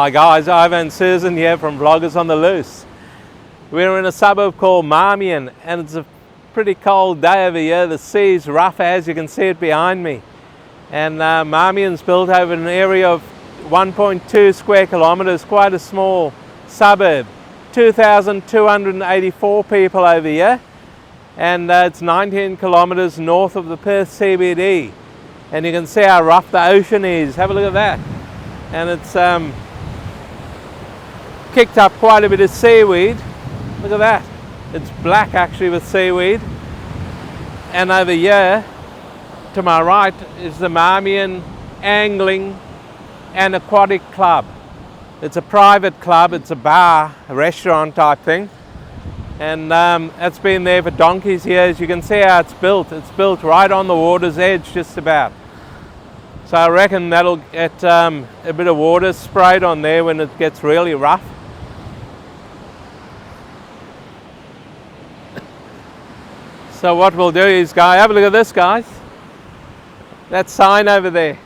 Hi guys, Ivan and Susan here from Vloggers on the Loose. We're in a suburb called Marmion and it's a pretty cold day over here. The sea's rough, as you can see it behind me. And Marmion's built over an area of 1.2 square kilometres, quite a small suburb. 2,284 people over here, and it's 19 kilometres north of the Perth CBD. And you can see how rough the ocean is. Have a look at that. And it's kicked up quite a bit of seaweed. Look at that. It's black actually with seaweed. And over here to my right is the Marmion Angling and Aquatic Club. It's a private club, it's a bar, a restaurant type thing. And it's been there for donkey's years. You can see how it's built. It's built right on the water's edge just about. So I reckon that'll get a bit of water sprayed on there when it gets really rough. So what we'll do is, have a look at this, guys. That sign over there.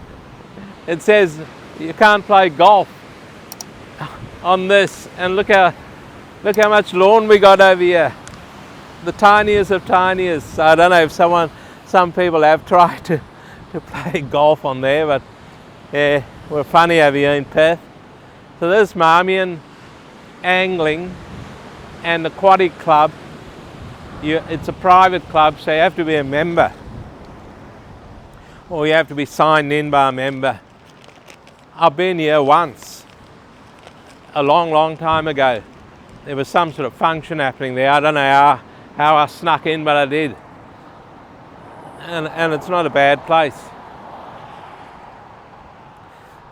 It says you can't play golf on this. And look how much lawn we got over here. The tiniest of tiniest. So I don't know if some people have tried to play golf on there, but yeah, we're funny over here in Perth. So this Marmion Angling and Aquatic Club. It's a private club, so you have to be a member, or you have to be signed in by a member. I've been here once, a long time ago. There was some sort of function happening there. I don't know how I snuck in, but I did. And it's not a bad place.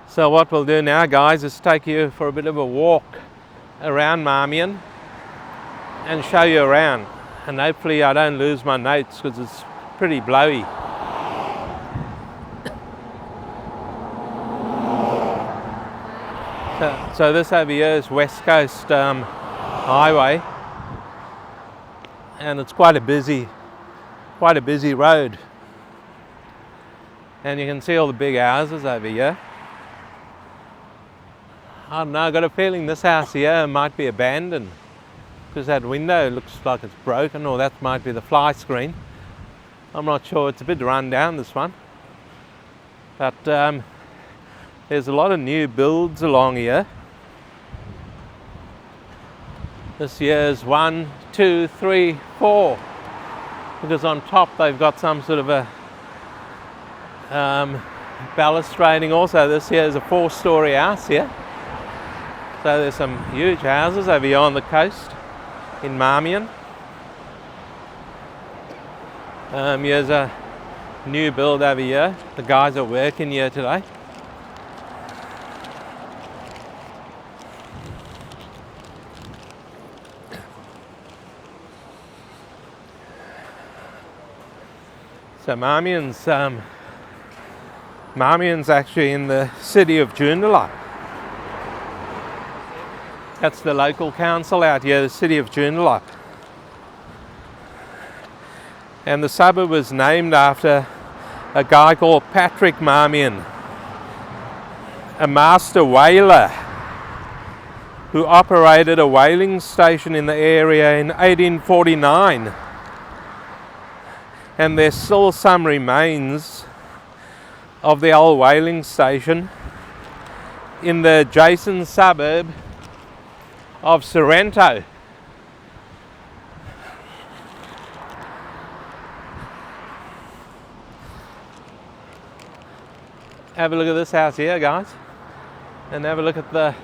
So what we'll do now, guys, is take you for a bit of a walk around Marmion and show you around. And hopefully I don't lose my notes because it's pretty blowy. So this over here is West Coast Highway, and it's quite a busy road. And you can see all the big houses over here. I don't know, I got a feeling this house here might be abandoned, because that window looks like it's broken, or that might be the fly screen. I'm not sure, it's a bit run down, this one. But there's a lot of new builds along here. This year's 1, 2, 3, 4. Because on top they've got some sort of a balustrading also. This here is a 4-storey house here. So there's some huge houses over here on the coast in Marmion. Here's a new build over here. The guys are working here today. So Marmion's actually in the city of Joondalup. That's the local council out here, the city of Joondalup. And the suburb was named after a guy called Patrick Marmion, a master whaler who operated a whaling station in the area in 1849. And there's still some remains of the old whaling station in the adjacent suburb of Sorrento. Have a look at this house here, guys, and have a look at the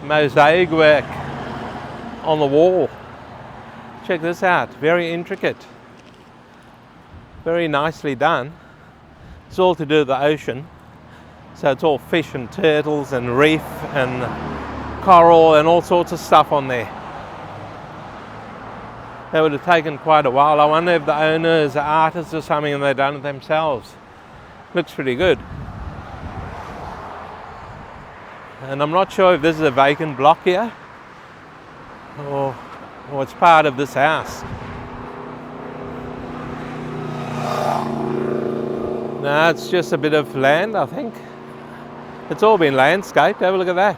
mosaic work on the wall. Check this out, very intricate, very nicely done. It's all to do with the ocean, so it's all fish and turtles and reef and coral and all sorts of stuff on there. That would have taken quite a while. I wonder if the owner is an artist or something and they've done it themselves. Looks pretty good. And I'm not sure if this is a vacant block here or it's part of this house. No, it's just a bit of land, I think. It's all been landscaped. Have a look at that.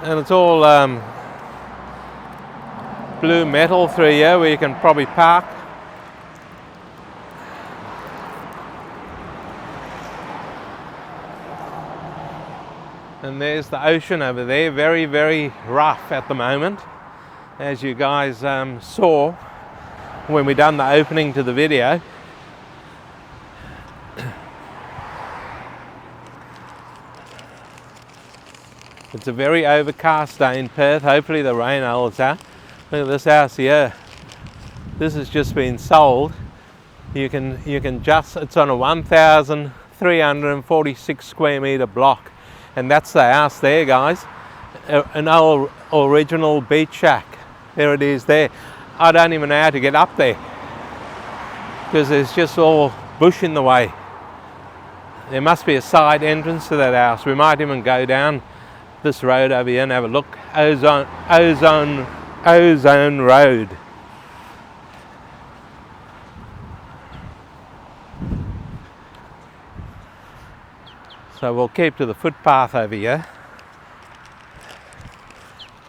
and it's all blue metal through here where you can probably park. And there's the ocean over there, very, very rough at the moment, as you guys saw when we done the opening to the video. It's a very overcast day in Perth. Hopefully the rain holds out. Look at this house here. This has just been sold. You can just, it's on a 1,346 square metre block. And that's the house there, guys. An old original beach shack. There it is there. I don't even know how to get up there because there's just all bush in the way. There must be a side entrance to that house. We might even go down this road over here and have a look. Ozone Road. So we'll keep to the footpath over here.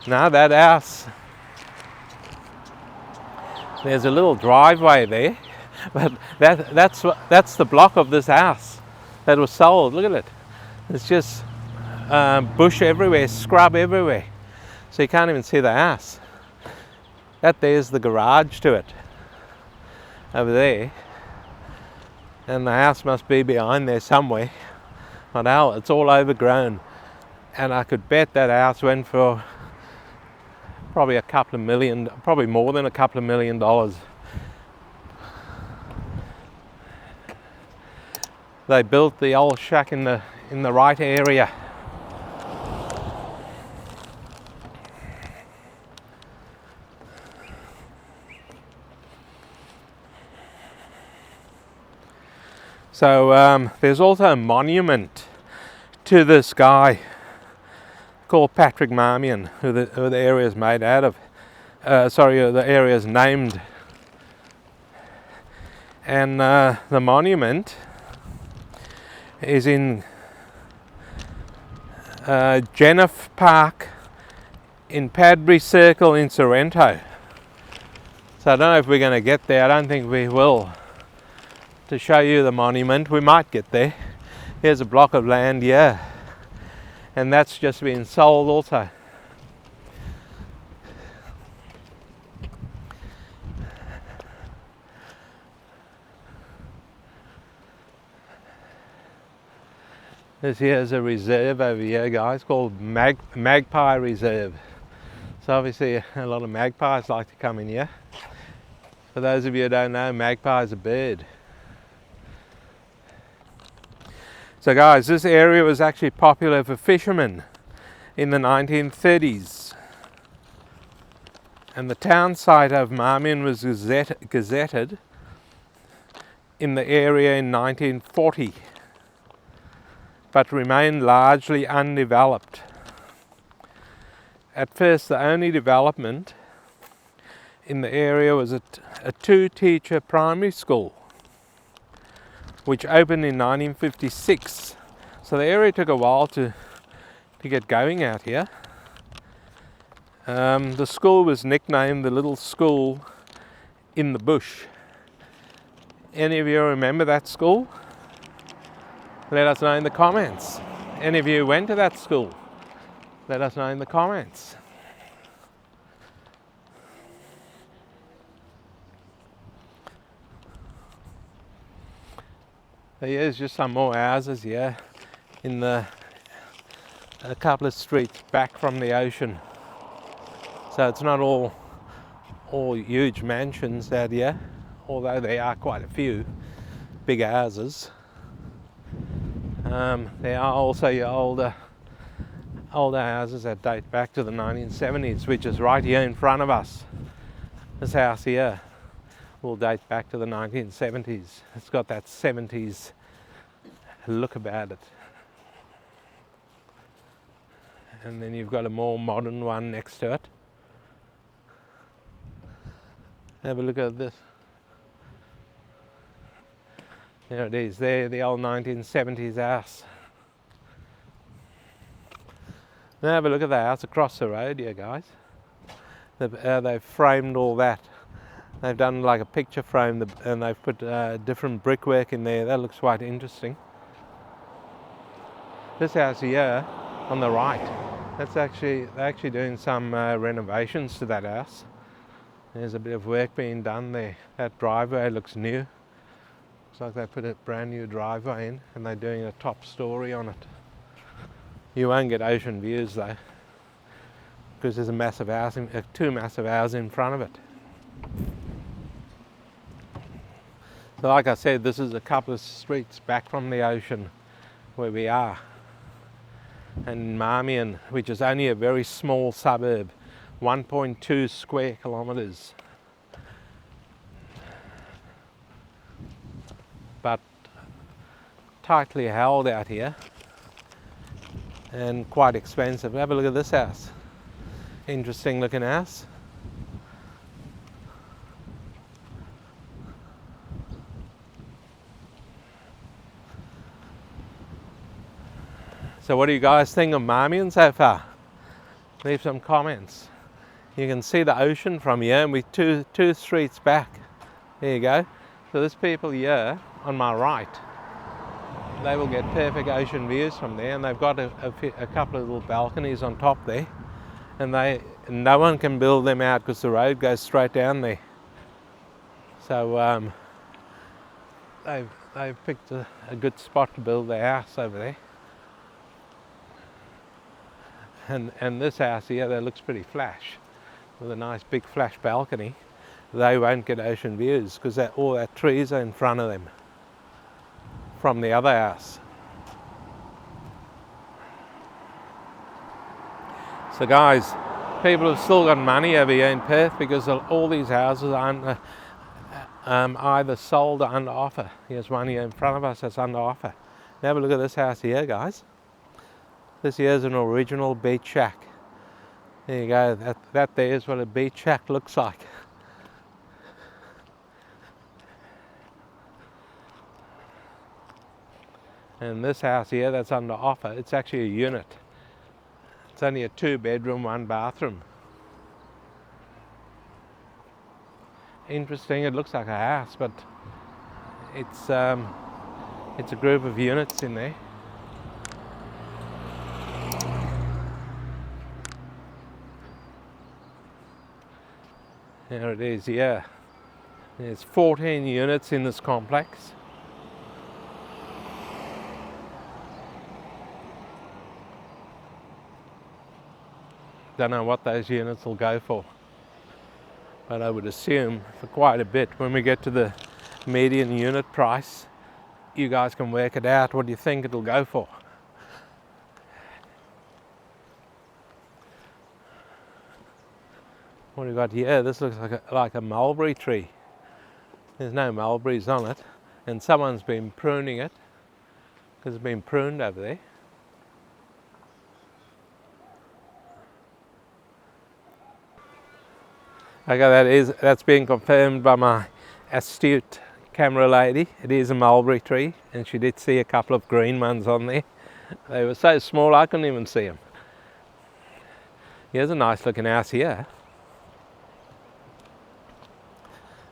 Now that house, there's a little driveway there, but that's the block of this house that was sold. Look at it. It's just bush everywhere, scrub everywhere. So you can't even see the house. There's the garage to it over there. And the house must be behind there somewhere. But now it's all overgrown. And I could bet that house went for probably a couple of million, probably more than a couple of $1 million. They built the old shack in the right area. So there's also a monument to this guy called Patrick Marmion, who the area is made out of. The area is named. And the monument is in Jennifer Park in Padbury Circle in Sorrento. So I don't know if we're going to get there. I don't think we will. To show you the monument, we might get there. Here's a block of land here, and that's just been sold also. This here is a reserve over here, guys, called Magpie Reserve. So obviously a lot of magpies like to come in here. For those of you who don't know, magpie is a bird. So guys, this area was actually popular for fishermen in the 1930s. And the town site of Marmion was gazetted in the area in 1940, but remained largely undeveloped. At first, the only development in the area was a two-teacher primary school, which opened in 1956. So the area took a while to get going out here. The school was nicknamed the Little School in the Bush. Any of you remember that school? Let us know in the comments. Any of you went to that school? Let us know in the comments. Here's just some more houses here in a couple of streets back from the ocean. So it's not all huge mansions out here, although there are quite a few big houses. There are also your older houses that date back to the 1970s, which is right here in front of us. This house here will date back to the 1970s. It's got that 70s look about it. And then you've got a more modern one next to it. Have a look at this. There it is, there, the old 1970s house. Now have a look at the house across the road here, guys. They've framed all that. They've done like a picture frame and they've put different brickwork in there. That looks quite interesting. This house here on the right, they're actually doing some renovations to that house. There's a bit of work being done there. That driveway looks new. Looks like they put a brand new driveway in and they're doing a top story on it. You won't get ocean views though, because there's a massive house, two massive houses in front of it. So like I said, this is a couple of streets back from the ocean where we are. And Marmion, which is only a very small suburb, 1.2 square kilometres. But tightly held out here and quite expensive. Have a look at this house. Interesting looking house. So what do you guys think of Marmion so far? Leave some comments. You can see the ocean from here and we're two streets back. There you go. So there's people here on my right. They will get perfect ocean views from there, and they've got a couple of little balconies on top there. And no one can build them out because the road goes straight down there. So they've picked a good spot to build their house over there. And this house here, that looks pretty flash, with a nice big flash balcony. They won't get ocean views because all that trees are in front of them from the other house. So guys, people have still got money over here in Perth because all these houses are either sold or under offer. Here's one here in front of us that's under offer. Now have a look at this house here, guys. This here is an original beach shack. There you go, that there is what a beach shack looks like. And this house here that's under offer, it's actually a unit. It's only a 2-bedroom, 1-bathroom. Interesting, it looks like a house, but it's a group of units in there. There it is, yeah. There's 14 units in this complex. Don't know what those units will go for, but I would assume for quite a bit. When we get to the median unit price, you guys can work it out. What do you think it'll go for? What do we got here? This looks like a mulberry tree. There's no mulberries on it, and someone's been pruning it because it's been pruned over there. Okay, that's been confirmed by my astute camera lady. It is a mulberry tree, and she did see a couple of green ones on there. They were so small I couldn't even see them. Here's a nice looking house here.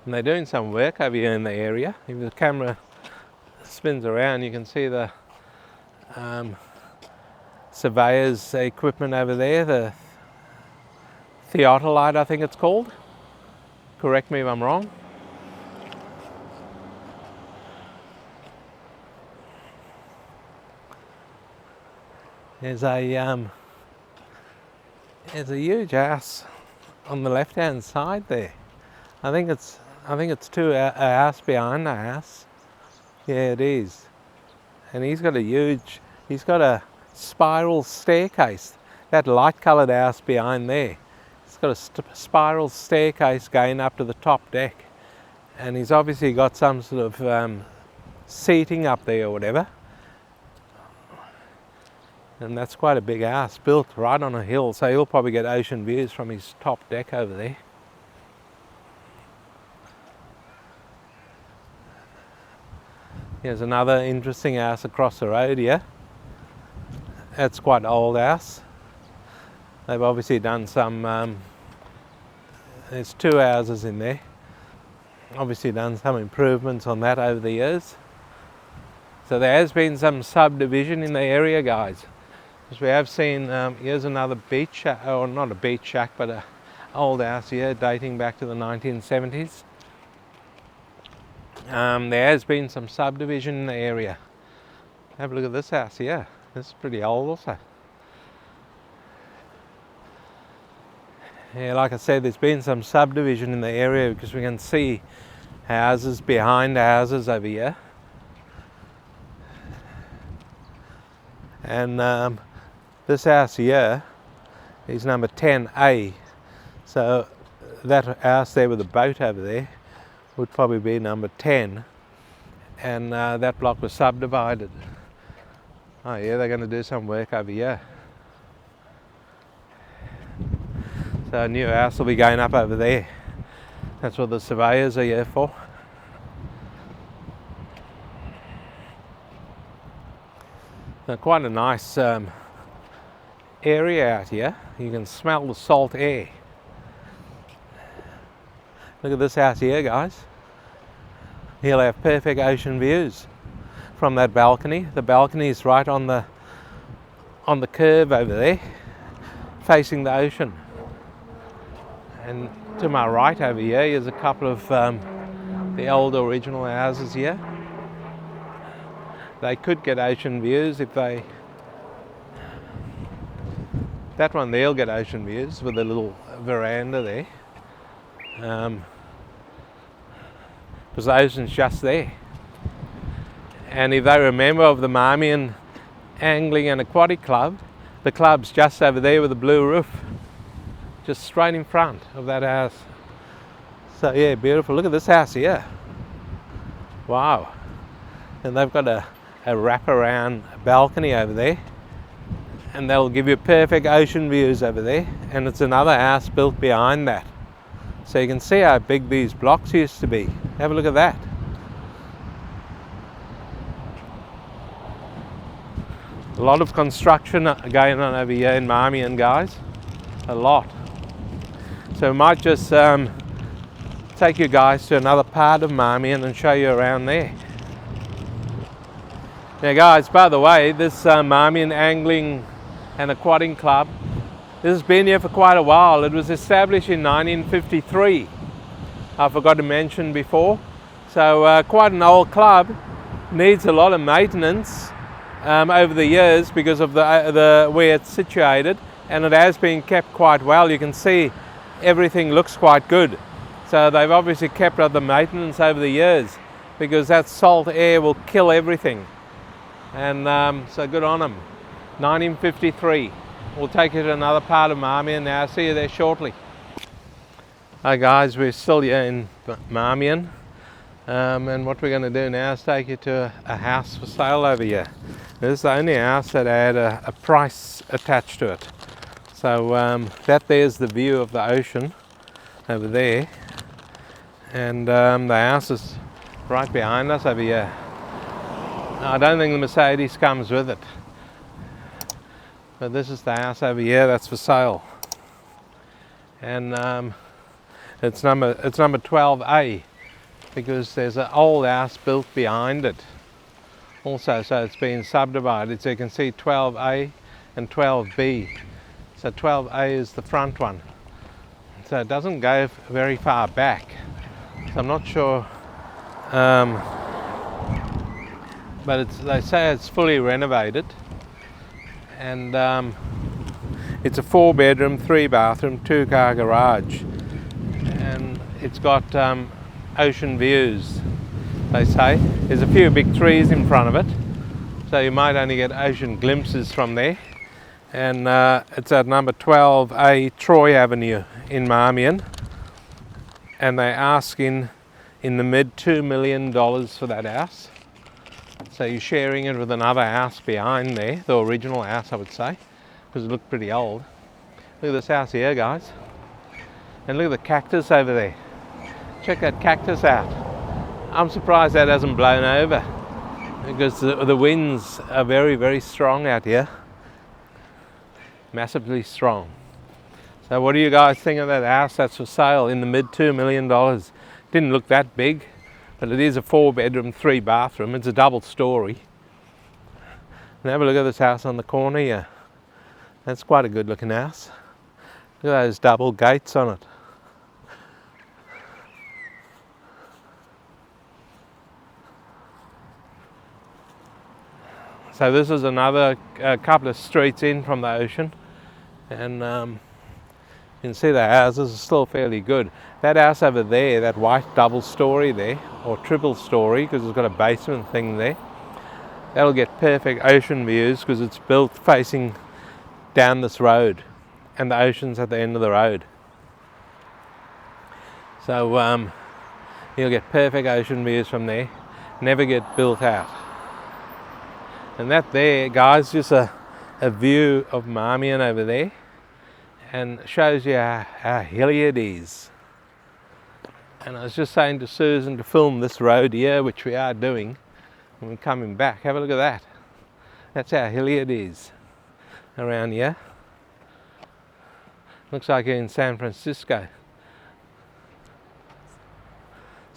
And they're doing some work over here in the area. If the camera spins around, you can see the surveyor's equipment over there, the theodolite, I think it's called. Correct me if I'm wrong. There's a huge house on the left-hand side there. I think it's a house behind the house. Yeah, it is. And he's got a spiral staircase. That light-coloured house behind there. It's got a spiral staircase going up to the top deck. And he's obviously got some sort of seating up there or whatever. And that's quite a big house, built right on a hill, so he'll probably get ocean views from his top deck over there. Here's another interesting house across the road here. That's quite an old house. They've obviously done some, there's 2 houses in there. Obviously done some improvements on that over the years. So there has been some subdivision in the area, guys. As we have seen, here's another beach shack, or not a beach shack, but an old house here dating back to the 1970s. There has been some subdivision in the area. Have a look at this house here. This is pretty old also. Yeah, like I said, there's been some subdivision in the area because we can see houses behind houses over here. And this house here is number 10A. So that house there with the boat over there would probably be number 10. And that block was subdivided. Oh yeah, they're going to do some work over here. So a new house will be going up over there. That's what the surveyors are here for. So quite a nice area out here. You can smell the salt air. Look at this house here, guys. He'll have perfect ocean views from that balcony. The balcony is right on the curve over there, facing the ocean. And to my right over here is a couple of the old original houses here. They could get ocean views if they... That one there'll get ocean views with a little veranda there. Because the ocean's just there. And if they remember of the Marmion Angling and Aquatic Club, the club's just over there with a blue roof. Just straight in front of that house. So yeah, beautiful. Look at this house here. Wow. And they've got a wraparound balcony over there. And they'll give you perfect ocean views over there. And it's another house built behind that. So you can see how big these blocks used to be. Have a look at that. A lot of construction going on over here in Marmion, guys. A lot. So we might just take you guys to another part of Marmion and show you around there. Now guys, by the way, this Marmion Angling and Aquatic Club, this has been here for quite a while. It was established in 1953. I forgot to mention before. So quite an old club, needs a lot of maintenance over the years because of the where it's situated, and it has been kept quite well. You can see everything looks quite good. So they've obviously kept up the maintenance over the years because that salt air will kill everything. And so good on them. 1953. We'll take you to another part of Marmion now. See you there shortly. Hi guys, we're still here in Marmion. And what we're going to do now is take you to a house for sale over here. This is the only house that had a price attached to it. So that there's the view of the ocean over there. And the house is right behind us over here. I don't think the Mercedes comes with it. But this is the house over here that's for sale. And it's number 12A. Because there's an old house built behind it also, so it's been subdivided. So you can see 12A and 12B. So 12A is the front one. So it doesn't go very far back. So I'm not sure, but they say it's fully renovated. And it's a 4-bedroom, 3-bathroom, 2-car garage. And it's got ocean views, they say. There's a few big trees in front of it, so you might only get ocean glimpses from there. And it's at number 12A Troy Avenue in Marmion, and they're asking in the mid $2 million for that house. So you're sharing it with another house behind there, the original house I would say, because it looked pretty old. Look at this house here, guys, and look at the cactus over there. Check that cactus out. I'm surprised that hasn't blown over because the winds are very, very strong out here. Massively strong. So what do you guys think of that house that's for sale in the mid $2 million? Didn't look that big, but it is a 4-bedroom, 3-bathroom. It's a double story. And have a look at this house on the corner here. That's quite a good looking house. Look at those double gates on it. So this is another couple of streets in from the ocean, and you can see the houses are still fairly good. That house over there, that white double story there, or triple story, because it's got a basement thing there, that'll get perfect ocean views because it's built facing down this road, and the ocean's at the end of the road. So you'll get perfect ocean views from there, never get built out. And that there, guys, just a view of Marmion over there, and shows you how hilly it is. And I was just saying to Susan to film this road here, which we are doing, when we're coming back. Have a look at that. That's how hilly it is around here. Looks like you're in San Francisco.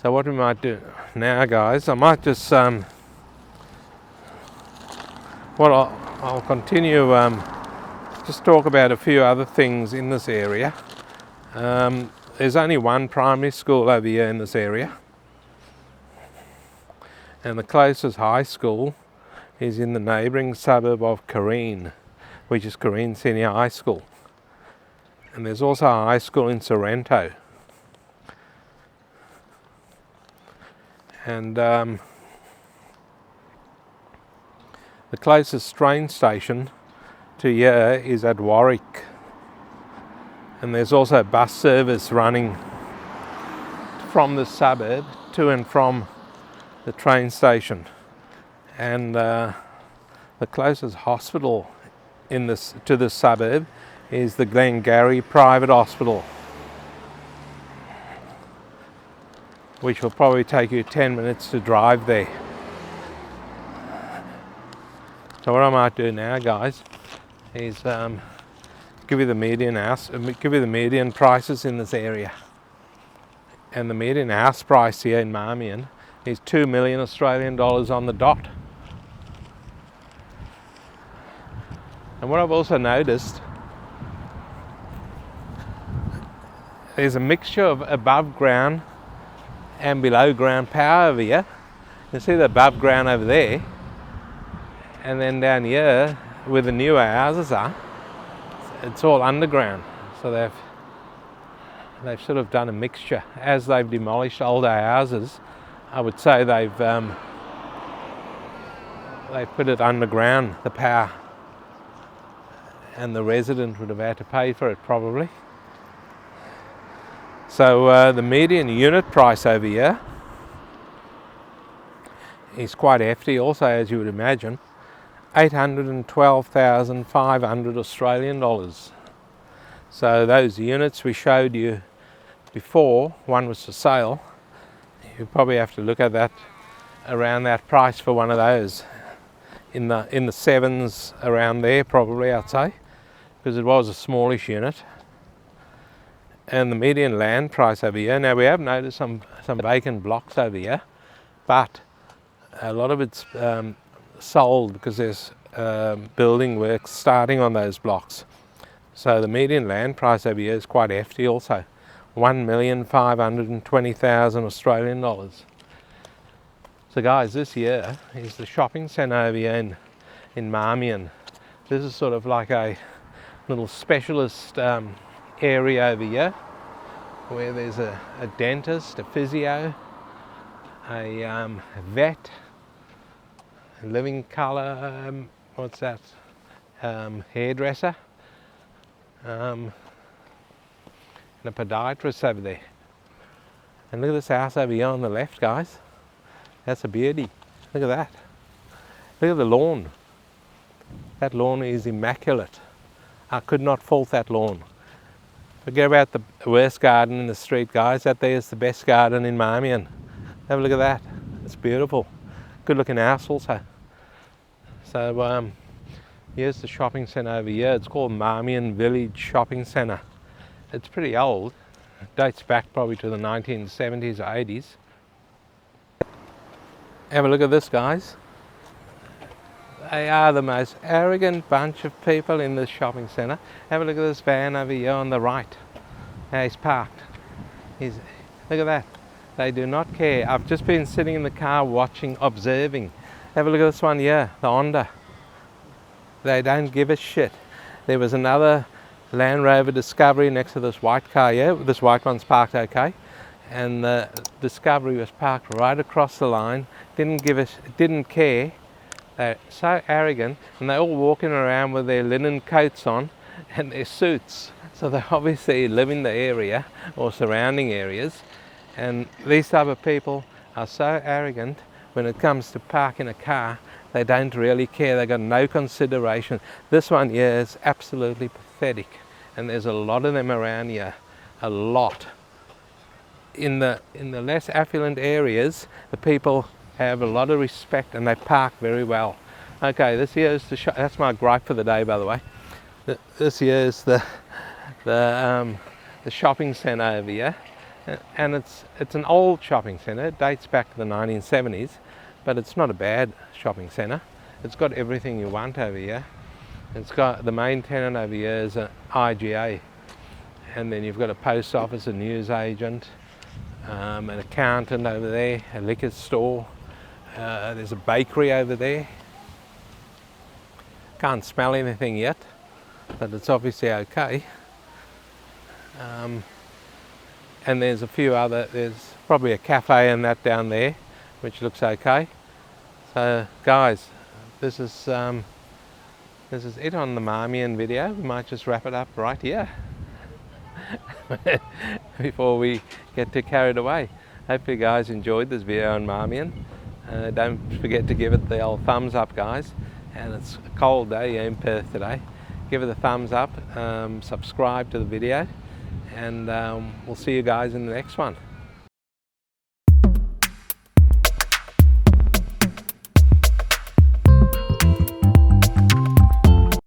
So what we might do now, guys, I might just I'll continue just talk about a few other things in this area. There's only one primary school over here in this area, and the closest high school is in the neighbouring suburb of Kareen, which is Kareen Senior High School. And there's also a high school in Sorrento. And the closest train station to here is at Warwick. And there's also a bus service running from the suburb to and from the train station. And the closest hospital to this suburb is the Glengarry Private Hospital, which will probably take you 10 minutes to drive there. So what I might do now, guys, is give you the median prices in this area. And the median house price here in Marmion is 2 million Australian dollars on the dot. And what I've also noticed, there's a mixture of above ground and below ground power over here. You see the above ground over there, and then down here where the newer houses are, it's all underground. So they've sort of done a mixture. As they've demolished older houses, I would say they've put it underground, the power, and the resident would have had to pay for it probably. So the median unit price over here is quite hefty also, as you would imagine, 812,500 Australian dollars. So those units we showed you before, one was for sale, you probably have to look at that around that price for one of those, in the sevens around there probably, I'd say, because it was a smallish unit. And the median land price over here, now we have noticed some vacant blocks over here, but a lot of it's sold because there's building work starting on those blocks. So the median land price over here is quite hefty also, 1,520,000 Australian dollars. So guys, this here is the shopping centre over here in Marmion. This is sort of like a little specialist area over here, where there's a dentist, a physio, a vet, a living colour, what's that, hairdresser, and a podiatrist over there. And look at this house over here on the left, guys. That's a beauty. Look at that. Look at the lawn. That lawn is immaculate. I could not fault that lawn. Forget about the worst garden in the street, guys. That there is the best garden in Marmion. Have a look at that. It's beautiful. Good looking house also. So here's the shopping centre over here. It's called Marmion Village Shopping Centre. It's pretty old. It dates back probably to the 1970s or 80s. Have a look at this, guys. They are the most arrogant bunch of people in this shopping centre. Have a look at this van over here on the right. How he's parked. Look at that. They do not care. I've just been sitting in the car watching, observing. Have a look at this one here, the Honda. They don't give a shit. There was another Land Rover Discovery next to this white car here. This white one's parked okay. And the Discovery was parked right across the line. Didn't care. They're so arrogant, and they're all walking around with their linen coats on and their suits. So they obviously live in the area or surrounding areas. And these type of people are so arrogant when it comes to parking a car. They don't really care. They've got no consideration. This one here is absolutely pathetic, and there's a lot of them around here. A lot. In the less affluent areas, the people have a lot of respect and they park very well. Okay, this here is that's my gripe for the day, by the way. This here is the shopping centre over here, and it's an old shopping centre. It dates back to the 1970s, but it's not a bad shopping centre. It's got everything you want over here. It's got the main tenant over here is an IGA, and then you've got a post office, a news agent, an accountant over there, a liquor store. There's a bakery over there. Can't smell anything yet, but it's obviously okay. And there's a few other, there's probably a cafe and that down there, which looks okay. So guys, this is it on the Marmion video. We might just wrap it up right here before we get too carried away. Hope you guys enjoyed this video on Marmion. Don't forget to give it the old thumbs up, guys. And it's a cold day here in Perth today. Give it a thumbs up, subscribe to the video, and we'll see you guys in the next one.